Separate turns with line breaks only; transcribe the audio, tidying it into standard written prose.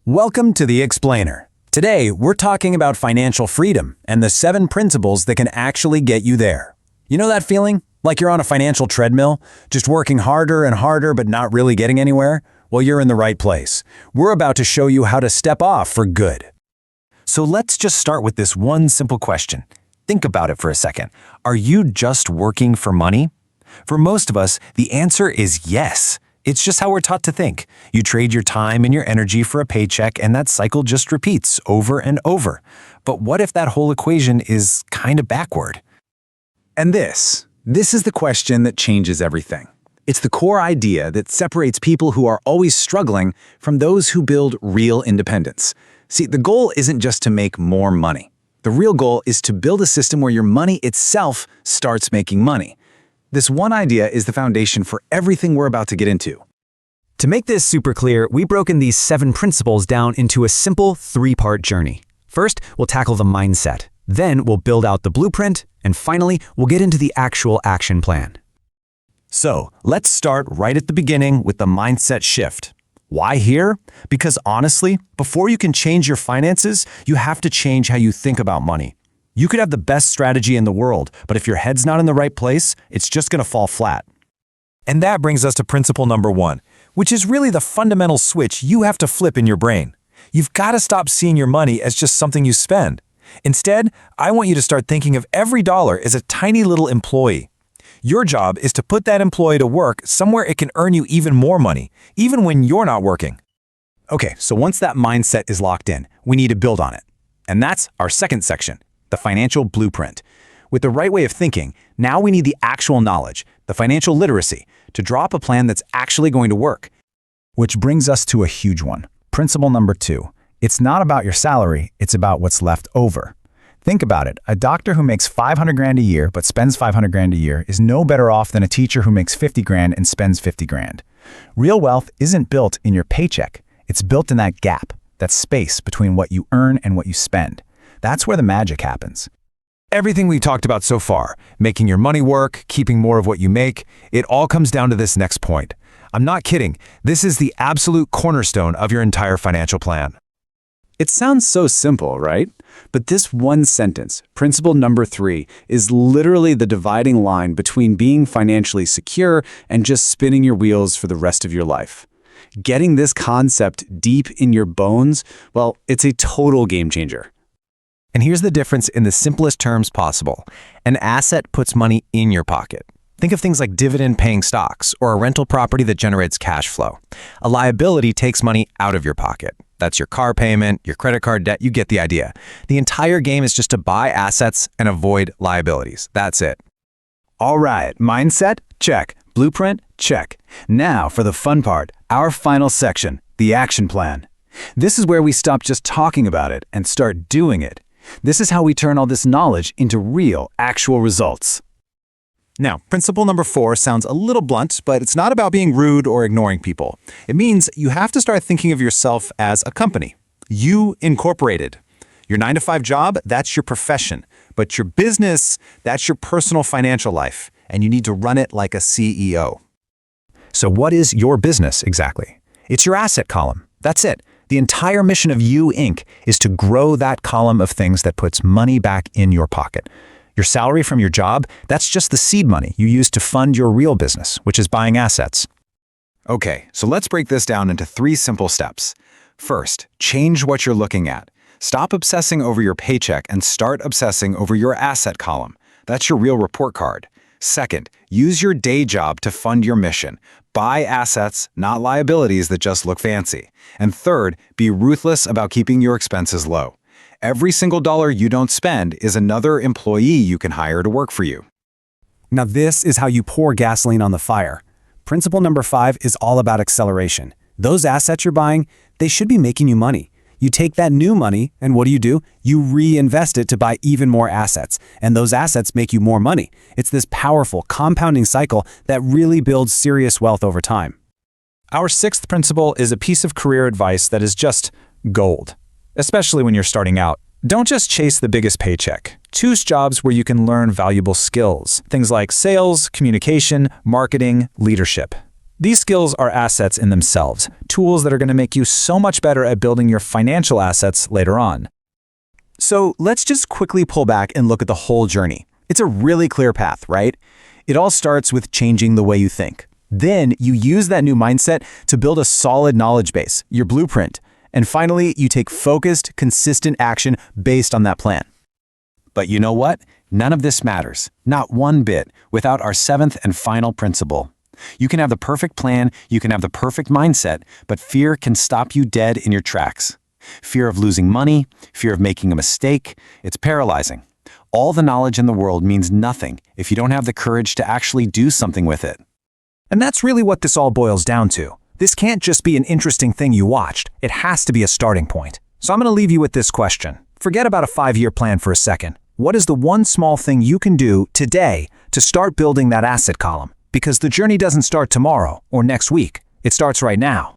Welcome to The Explainer. Today, we're talking about financial freedom and the 7 principles that can actually get you there. You know that feeling? Like you're on a financial treadmill, just working harder and harder but not really getting anywhere? Well, you're in the right place. We're about to show you how to step off for good. So let's just start with this one simple question. Think about it for a second. Are you just working for money? For most of us, the answer is yes. It's just how we're taught to think. You trade your time and your energy for a paycheck, and that cycle just repeats over and over. But what if that whole equation is kind of backward?
And this is the question that changes everything. It's the core idea that separates people who are always struggling from those who build real independence. See, the goal isn't just to make more money. The real goal is to build a system where your money itself starts making money. This one idea is the foundation for everything we're about to get into.
To make this super clear, we've broken these 7 principles down into a simple 3-part journey. First, we'll tackle the mindset. Then we'll build out the blueprint. And finally, we'll get into the actual action plan.
So, let's start right at the beginning with the mindset shift. Why here? Because honestly, before you can change your finances, you have to change how you think about money. You could have the best strategy in the world, but if your head's not in the right place, it's just going to fall flat. And that brings us to principle number 1, which is really the fundamental switch you have to flip in your brain. You've got to stop seeing your money as just something you spend. Instead, I want you to start thinking of every dollar as a tiny little employee. Your job is to put that employee to work somewhere it can earn you even more money, even when you're not working. Okay, so once that mindset is locked in, we need to build on it. And that's our second section, the financial blueprint. With the right way of thinking, now we need the actual knowledge, the financial literacy, to draw up a plan that's actually going to work.
Which brings us to a huge one. Principle number 2. It's not about your salary, it's about what's left over. Think about it. A doctor who makes 500 grand a year but spends 500 grand a year is no better off than a teacher who makes 50 grand and spends 50 grand. Real wealth isn't built in your paycheck. It's built in that gap, that space between what you earn and what you spend. That's where the magic happens.
Everything we talked about so far, making your money work, keeping more of what you make, it all comes down to this next point. I'm not kidding. This is the absolute cornerstone of your entire financial plan.
It sounds so simple, right? But this one sentence, principle number 3, is literally the dividing line between being financially secure and just spinning your wheels for the rest of your life. Getting this concept deep in your bones, well, it's a total game changer.
And here's the difference in the simplest terms possible. An asset puts money in your pocket. Think of things like dividend-paying stocks or a rental property that generates cash flow. A liability takes money out of your pocket. That's your car payment, your credit card debt, you get the idea. The entire game is just to buy assets and avoid liabilities. That's it.
All right, mindset? Check. Blueprint? Check. Now for the fun part, our final section, the action plan. This is where we stop just talking about it and start doing it. This is how we turn all this knowledge into real, actual results.
Now, principle number 4 sounds a little blunt, but it's not about being rude or ignoring people. It means you have to start thinking of yourself as a company. You Incorporated. Your 9-to-5 job, that's your profession. But your business, that's your personal financial life. And you need to run it like a CEO. So what is your business exactly? It's your asset column. That's it. The entire mission of You Inc. is to grow that column of things that puts money back in your pocket. Your salary from your job, that's just the seed money you use to fund your real business, which is buying assets. Okay, so let's break this down into 3 simple steps. First, change what you're looking at. Stop obsessing over your paycheck and start obsessing over your asset column. That's your real report card. Second, use your day job to fund your mission. Buy assets, not liabilities that just look fancy. And third, be ruthless about keeping your expenses low. Every single dollar you don't spend is another employee you can hire to work for you.
Now this is how you pour gasoline on the fire. Principle number 5 is all about acceleration. Those assets you're buying, they should be making you money. You take that new money, and what do? You reinvest it to buy even more assets, and those assets make you more money. It's this powerful, compounding cycle that really builds serious wealth over time.
Our 6th principle is a piece of career advice that is just gold, especially when you're starting out. Don't just chase the biggest paycheck. Choose jobs where you can learn valuable skills, things like sales, communication, marketing, leadership.
These skills are assets in themselves, tools that are going to make you so much better at building your financial assets later on.
So let's just quickly pull back and look at the whole journey. It's a really clear path, right? It all starts with changing the way you think. Then you use that new mindset to build a solid knowledge base, your blueprint. And finally, you take focused, consistent action based on that plan.
But you know what? None of this matters, not one bit, without our seventh and final principle. You can have the perfect plan, you can have the perfect mindset, but fear can stop you dead in your tracks. Fear of losing money, fear of making a mistake, it's paralyzing. All the knowledge in the world means nothing if you don't have the courage to actually do something with it.
And that's really what this all boils down to. This can't just be an interesting thing you watched. It has to be a starting point. So I'm going to leave you with this question. Forget about a 5-year plan for a second. What is the one small thing you can do today to start building that asset column? Because the journey doesn't start tomorrow or next week. It starts right now.